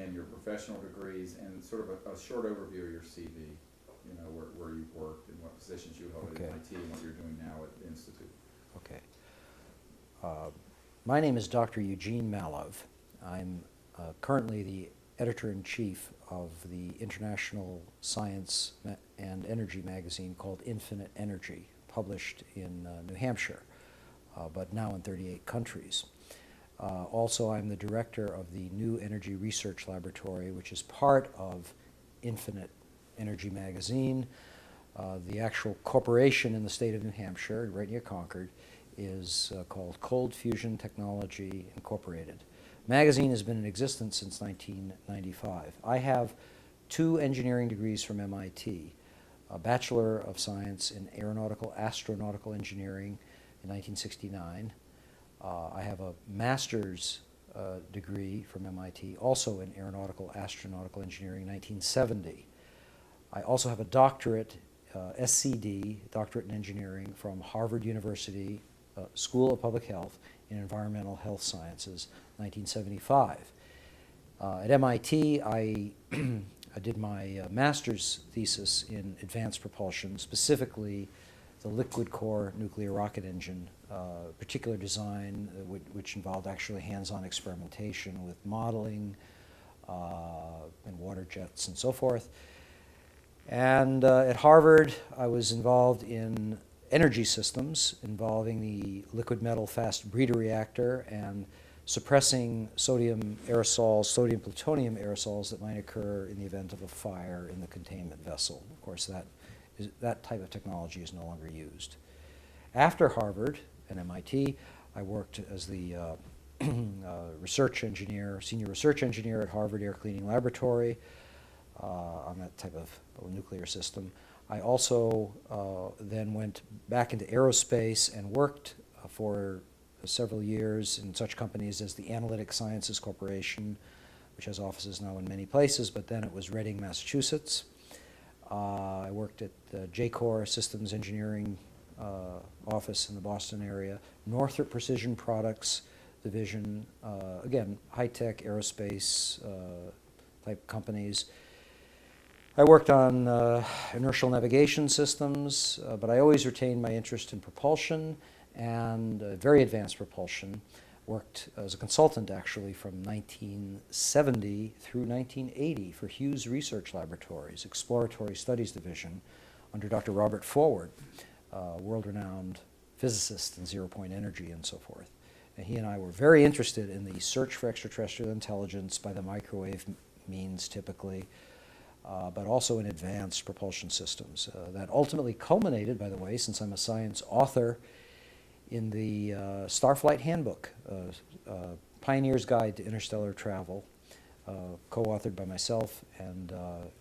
and your professional degrees, and sort of a short overview of your CV, you know, where you've worked and what positions you held Okay. at MIT and what you're doing now at the Institute. Okay. My name is Dr. Eugene Mallove. I'm currently the editor-in-chief of the international science and energy magazine called Infinite Energy, published in New Hampshire, but now in 38 countries. Also, I'm the director of the New Energy Research Laboratory, which is part of Infinite Energy magazine. The actual corporation in the state of New Hampshire, right near Concord, is called Cold Fusion Technology Incorporated. Magazine has been in existence since 1995. I have 2 engineering degrees from MIT, a Bachelor of Science in Aeronautical Astronautical Engineering in 1969. I have a master's degree from MIT, also in Aeronautical Astronautical Engineering in 1970. I also have a doctorate, SCD, Doctorate in Engineering, from Harvard University School of Public Health in Environmental Health Sciences, 1975. At MIT, I did my master's thesis in advanced propulsion, specifically the liquid core nuclear rocket engine, particular design which involved actually hands-on experimentation with modeling and water jets and so forth. And at Harvard, I was involved in energy systems involving the liquid metal fast breeder reactor and suppressing sodium aerosols, sodium plutonium aerosols that might occur in the event of a fire in the containment vessel. Of course, that type of technology is no longer used. After Harvard and MIT, I worked as the research engineer, senior research engineer at Harvard Air Cleaning Laboratory on that type of nuclear system. I also then went back into aerospace and worked for several years in such companies as the Analytic Sciences Corporation, which has offices now in many places, but then it was Reading, Massachusetts. I worked at the J-Corps Systems Engineering office in the Boston area, Northrop Precision Products Division, again, high-tech aerospace type companies. I worked on inertial navigation systems, but I always retained my interest in propulsion and very advanced propulsion. Worked as a consultant actually from 1970 through 1980 for Hughes Research Laboratories, Exploratory Studies Division, under Dr. Robert Forward, world-renowned physicist in zero-point energy and so forth. And he and I were very interested in the search for extraterrestrial intelligence by the microwave means typically, but also in advanced propulsion systems. That ultimately culminated, by the way, since I'm a science author, in the Starflight Handbook, Pioneer's Guide to Interstellar Travel, co-authored by myself and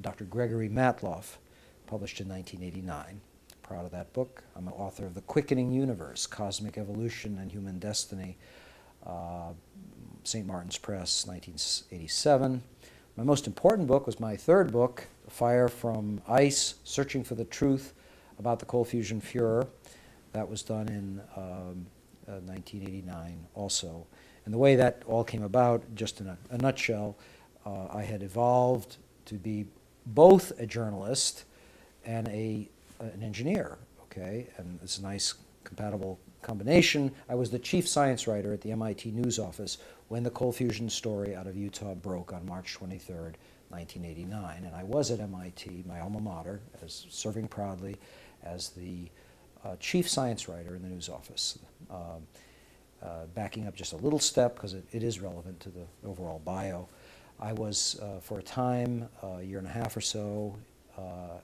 Dr. Gregory Matloff, published in 1989. Proud of that book. I'm an author of The Quickening Universe, Cosmic Evolution and Human Destiny, St. Martin's Press, 1987. My most important book was my third book, Fire from Ice, Searching for the Truth about the Cold Fusion Furor. That was done in 1989 also. And the way that all came about, just in a nutshell, I had evolved to be both a journalist and an engineer, okay? And it's a nice compatible combination. I was the chief science writer at the MIT News Office when the cold fusion story out of Utah broke on March 23rd, 1989. And I was at MIT, my alma mater, as serving proudly as the chief science writer in the news office. Backing up just a little step, because it is relevant to the overall bio, I was, for a time, a year and a half or so,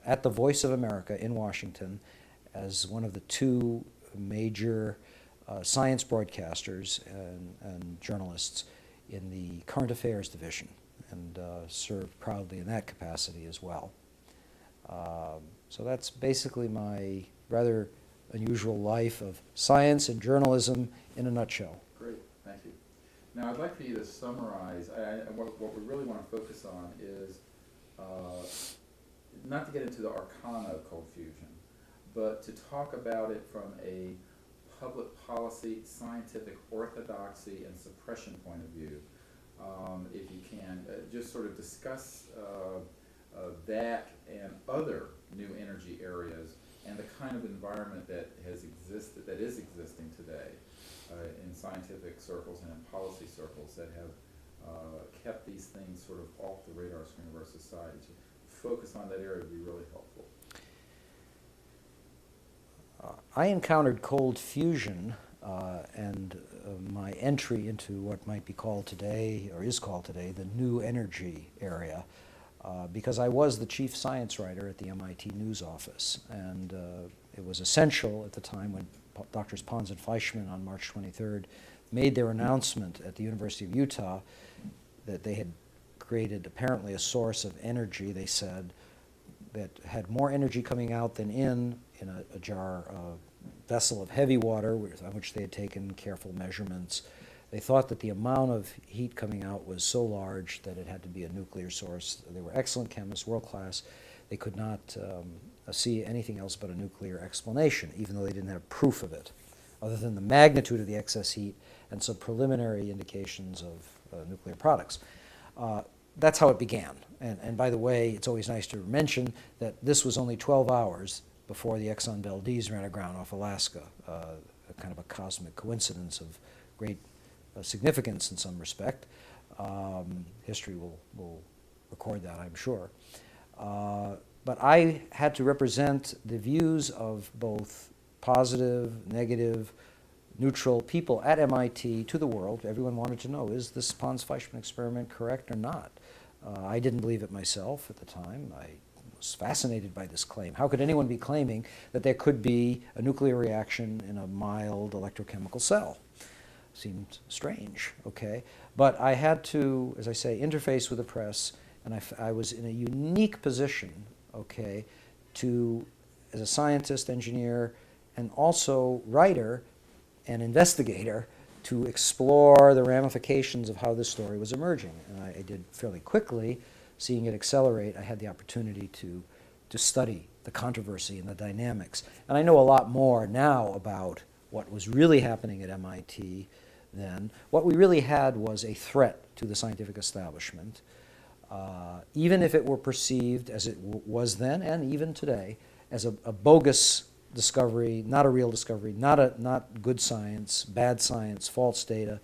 at the Voice of America in Washington as one of the 2 major science broadcasters and journalists in the current affairs division, and served proudly in that capacity as well. So that's basically my rather unusual life of science and journalism in a nutshell. Great, thank you. Now I'd like for you to summarize, what we really want to focus on is not to get into the arcana of cold fusion, but to talk about it from a public policy, scientific orthodoxy, and suppression point of view, if you can. just sort of discuss that and other new energy areas and the kind of environment that has existed, that is existing today in scientific circles and in policy circles that have kept these things sort of off the radar screen of our society. To focus on that area would be really helpful. I encountered cold fusion and my entry into what might be called today, or is called today, the new energy area, because I was the chief science writer at the MIT News Office. And it was essential at the time when Drs. Pons and Fleischmann on March 23rd made their announcement at the University of Utah that they had created apparently a source of energy, they said, that had more energy coming out than in a jar, vessel of heavy water on which they had taken careful measurements. They thought that the amount of heat coming out was so large that it had to be a nuclear source. They were excellent chemists, world class. They could not see anything else but a nuclear explanation, even though they didn't have proof of it, other than the magnitude of the excess heat and some preliminary indications of nuclear products. That's how it began. And by the way, it's always nice to mention that this was only 12 hours before the Exxon Valdez ran aground off Alaska, a kind of a cosmic coincidence of great significance in some respect. History will record that, I'm sure. But I had to represent the views of both positive, negative, neutral people at MIT to the world. Everyone wanted to know, is this Pons-Fleischmann experiment correct or not? I didn't believe it myself at the time. I was fascinated by this claim. How could anyone be claiming that there could be a nuclear reaction in a mild electrochemical cell? Seemed strange, okay? But I had to, as I say, interface with the press, and I was in a unique position, okay, to, as a scientist, engineer, and also writer and investigator, to explore the ramifications of how this story was emerging. And I did fairly quickly, seeing it accelerate. I had the opportunity to study the controversy and the dynamics. And I know a lot more now about what was really happening at MIT then. What we really had was a threat to the scientific establishment, even if it were perceived, as it was then and even today, as a bogus discovery, not a real discovery, not good science, bad science, false data,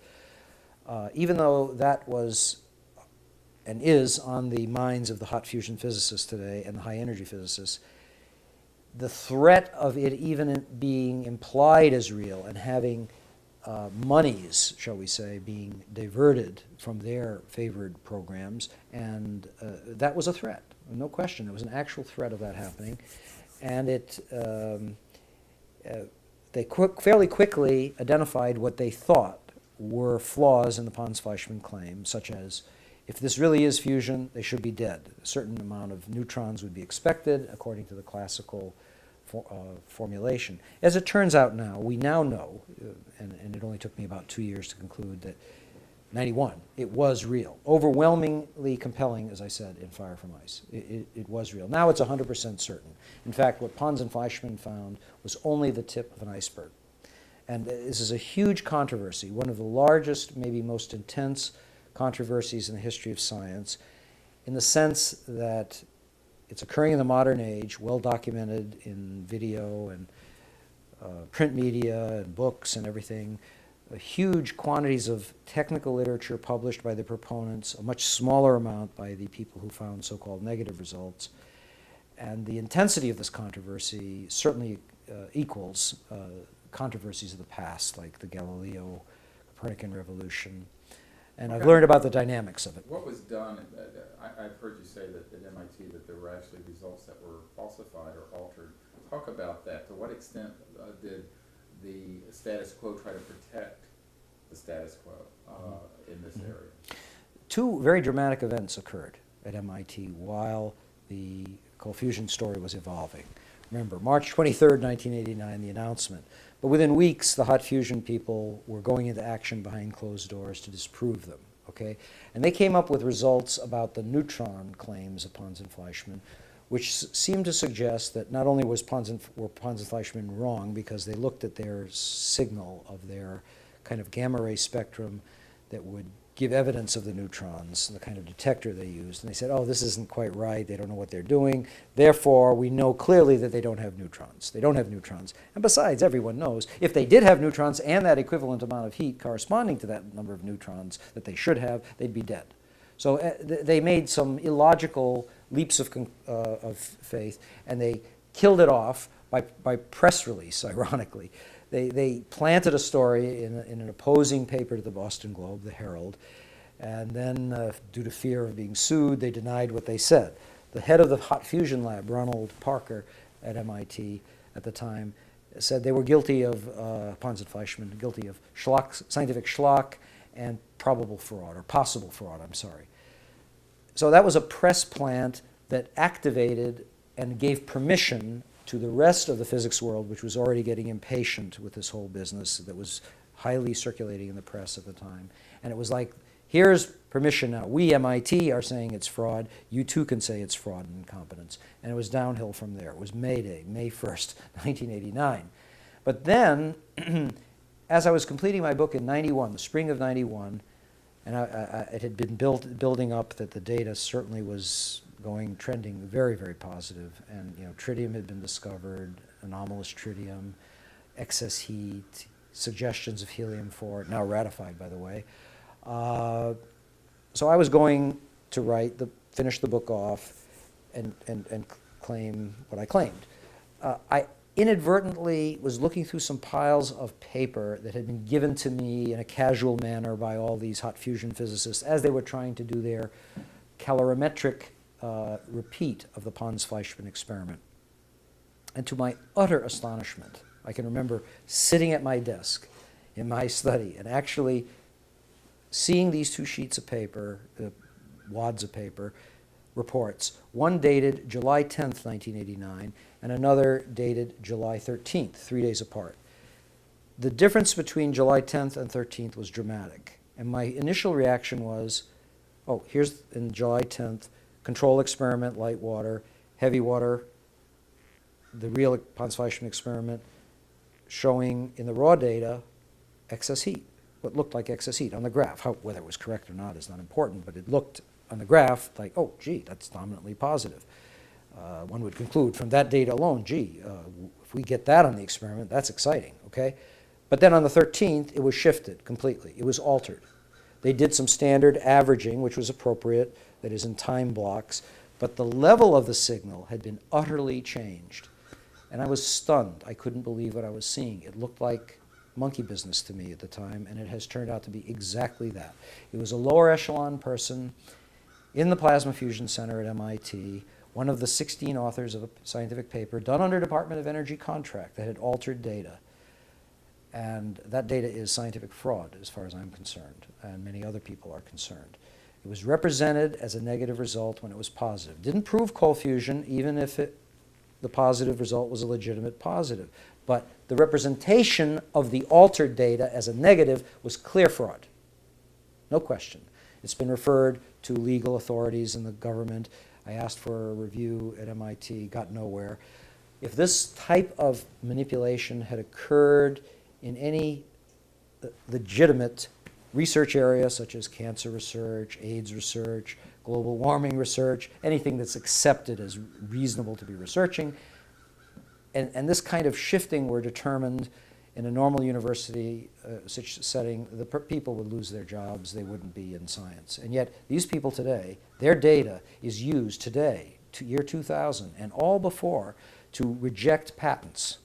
even though that was and is on the minds of the hot fusion physicists today and the high energy physicists. The threat of it even being implied as real and having monies, shall we say, being diverted from their favored programs, and that was a threat, no question. It was an actual threat of that happening. And they fairly quickly identified what they thought were flaws in the Pons-Fleischmann claim, such as, if this really is fusion, they should be dead. A certain amount of neutrons would be expected, according to the classical formulation. As it turns out now, we now know, and it only took me about 2 years to conclude that 91, it was real. Overwhelmingly compelling, as I said, in Fire from Ice. It was real. Now it's 100% certain. In fact, what Pons and Fleischmann found was only the tip of an iceberg. And this is a huge controversy, one of the largest, maybe most intense controversies in the history of science, in the sense that it's occurring in the modern age, well documented in video and print media and books and everything. Huge quantities of technical literature published by the proponents, a much smaller amount by the people who found so-called negative results. And the intensity of this controversy certainly equals controversies of the past, like the Galileo Copernican revolution. And I've learned about the dynamics of it. What was done, I've heard you say that at MIT that there were actually results that were falsified or altered. Talk about that. To what extent did the status quo try to protect the status quo in this area? Two very dramatic events occurred at MIT while the cold fusion story was evolving. Remember, March 23rd, 1989, the announcement. But within weeks, the hot fusion people were going into action behind closed doors to disprove them, okay? And they came up with results about the neutron claims of Pons and Fleischmann, which seemed to suggest that not only were Pons and Fleischmann wrong because they looked at their signal of their kind of gamma ray spectrum that would give evidence of the neutrons, the kind of detector they used. And they said, oh, this isn't quite right. They don't know what they're doing. Therefore, we know clearly that they don't have neutrons. They don't have neutrons. And besides, everyone knows if they did have neutrons and that equivalent amount of heat corresponding to that number of neutrons that they should have, they'd be dead. So they made some illogical leaps of faith, and they killed it off by press release, ironically. They planted a story in an opposing paper to the Boston Globe, the Herald, and then due to fear of being sued, they denied what they said. The head of the hot fusion lab, Ronald Parker at MIT at the time, said they were guilty of, Pons and Fleischmann, guilty of scientific schlock and probable fraud, or possible fraud, I'm sorry. So that was a press plant that activated and gave permission to the rest of the physics world, which was already getting impatient with this whole business that was highly circulating in the press at the time. And it was like, here's permission now. We, MIT, are saying it's fraud. You too can say it's fraud and incompetence. And it was downhill from there. It was May Day, May 1st, 1989. But then, as I was completing my book in 91, the spring of 91, and it had been building up that the data certainly was trending very, very positive. And tritium had been discovered, anomalous tritium, excess heat, suggestions of helium-4, now ratified, by the way. So I was going to finish the book off and claim what I claimed. I inadvertently was looking through some piles of paper that had been given to me in a casual manner by all these hot fusion physicists as they were trying to do their calorimetric repeat of the Pons-Fleischmann experiment. And to my utter astonishment, I can remember sitting at my desk in my study and actually seeing these two sheets of paper, wads of paper, reports, one dated July 10th, 1989, and another dated July 13th, 3 days apart. The difference between July 10th and 13th was dramatic. And my initial reaction was, oh, here's in July 10th, control experiment, light water, heavy water, the real Pons-Fleischmann experiment, showing in the raw data excess heat, what looked like excess heat on the graph. Whether it was correct or not is not important, but it looked on the graph like, oh, gee, that's dominantly positive. One would conclude from that data alone, gee, if we get that on the experiment, that's exciting, okay? But then on the 13th, it was shifted completely. It was altered. They did some standard averaging, which was appropriate, that is in time blocks, but the level of the signal had been utterly changed. And I was stunned. I couldn't believe what I was seeing. It looked like monkey business to me at the time, and it has turned out to be exactly that. It was a lower echelon person in the Plasma Fusion Center at MIT, one of the 16 authors of a scientific paper done under Department of Energy contract that had altered data. And that data is scientific fraud, as far as I'm concerned, and many other people are concerned. It was represented as a negative result when it was positive. Didn't prove cold fusion, even if the positive result was a legitimate positive. But the representation of the altered data as a negative was clear fraud. No question. It's been referred to legal authorities in the government. I asked for a review at MIT, got nowhere. If this type of manipulation had occurred in any legitimate research area, such as cancer research, AIDS research, global warming research, anything that's accepted as reasonable to be researching, and this kind of shifting were determined in a normal university setting, the people would lose their jobs, they wouldn't be in science. And yet, these people today, their data is used today, year 2000, and all before, to reject patents.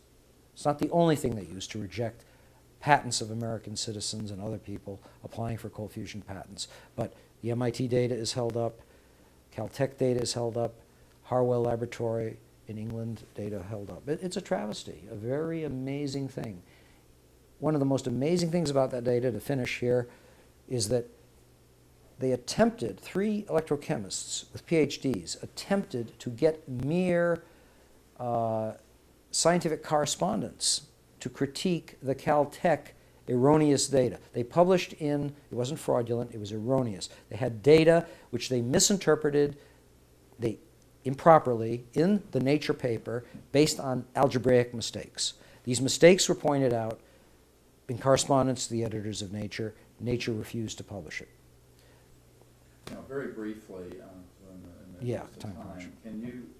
It's not the only thing they use to reject patents of American citizens and other people applying for cold fusion patents. But the MIT data is held up, Caltech data is held up, Harwell Laboratory in England data held up. It's a travesty, a very amazing thing. One of the most amazing things about that data, to finish here, is that they attempted, 3 electrochemists with PhDs, attempted to get mere scientific correspondence to critique the Caltech erroneous data. They published it wasn't fraudulent, it was erroneous. They had data which they misinterpreted improperly in the Nature paper based on algebraic mistakes. These mistakes were pointed out in correspondence to the editors of Nature. Nature refused to publish it. Very briefly, in the Yeah, interest of time time, crunch. can you,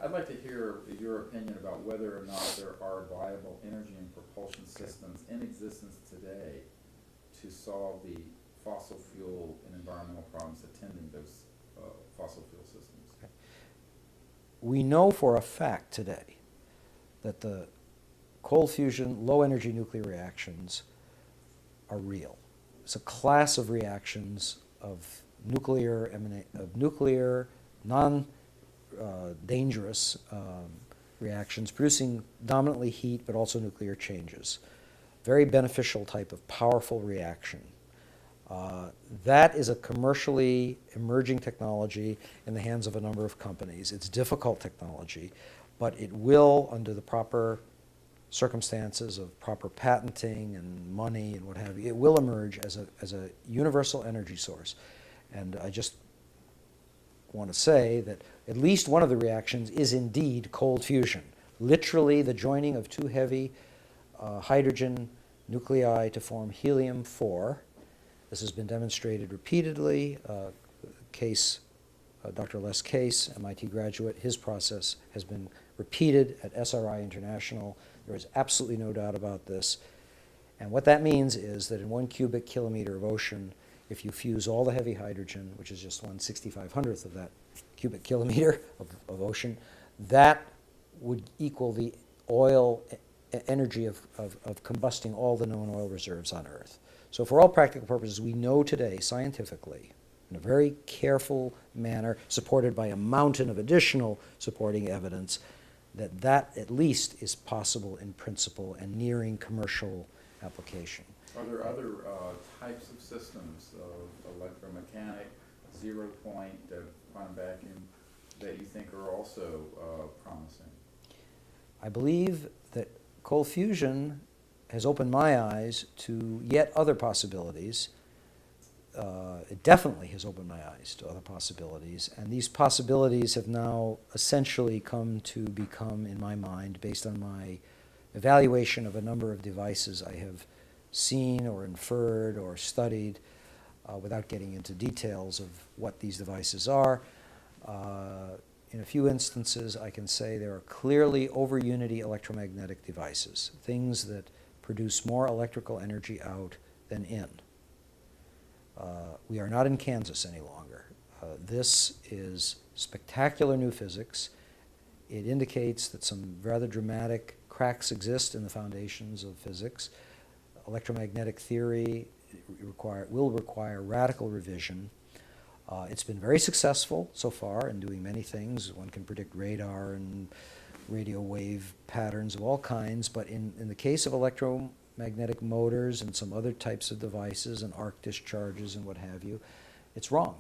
I'd like to hear your opinion about whether or not there are viable energy and propulsion systems in existence today to solve the fossil fuel and environmental problems attending those fossil fuel systems. Okay. We know for a fact today that the cold fusion, low energy nuclear reactions are real. It's a class of reactions of nuclear, non-dangerous reactions producing dominantly heat but also nuclear changes. Very beneficial type of powerful reaction. That is a commercially emerging technology in the hands of a number of companies. It's difficult technology, but it will, under the proper circumstances of proper patenting and money and what have you, it will emerge as a universal energy source. And I just want to say that at least one of the reactions is indeed cold fusion. Literally the joining of two heavy hydrogen nuclei to form helium-4. This has been demonstrated repeatedly. Dr. Les Case, MIT graduate, his process has been repeated at SRI International. There is absolutely no doubt about this. And what that means is that in 1 cubic kilometer of ocean, if you fuse all the heavy hydrogen, which is just 1/6500th of that cubic kilometer of ocean, that would equal the oil energy of combusting all the known oil reserves on Earth. So for all practical purposes, we know today, scientifically, in a very careful manner, supported by a mountain of additional supporting evidence, that at least is possible in principle and nearing commercial application. Are there other types of systems of electromechanic, zero point, quantum vacuum, that you think are also promising? I believe that cold fusion has opened my eyes to yet other possibilities. It definitely has opened my eyes to other possibilities, and these possibilities have now essentially come to become, in my mind, based on my evaluation of a number of devices I have seen or inferred or studied, without getting into details of what these devices are. In a few instances, I can say there are clearly over-unity electromagnetic devices, things that produce more electrical energy out than in. We are not in Kansas any longer. This is spectacular new physics. It indicates that some rather dramatic cracks exist in the foundations of physics. Electromagnetic theory will require radical revision. It's been very successful so far in doing many things. One can predict radar and radio wave patterns of all kinds, but in the case of electromagnetic motors and some other types of devices and arc discharges and what have you, it's wrong.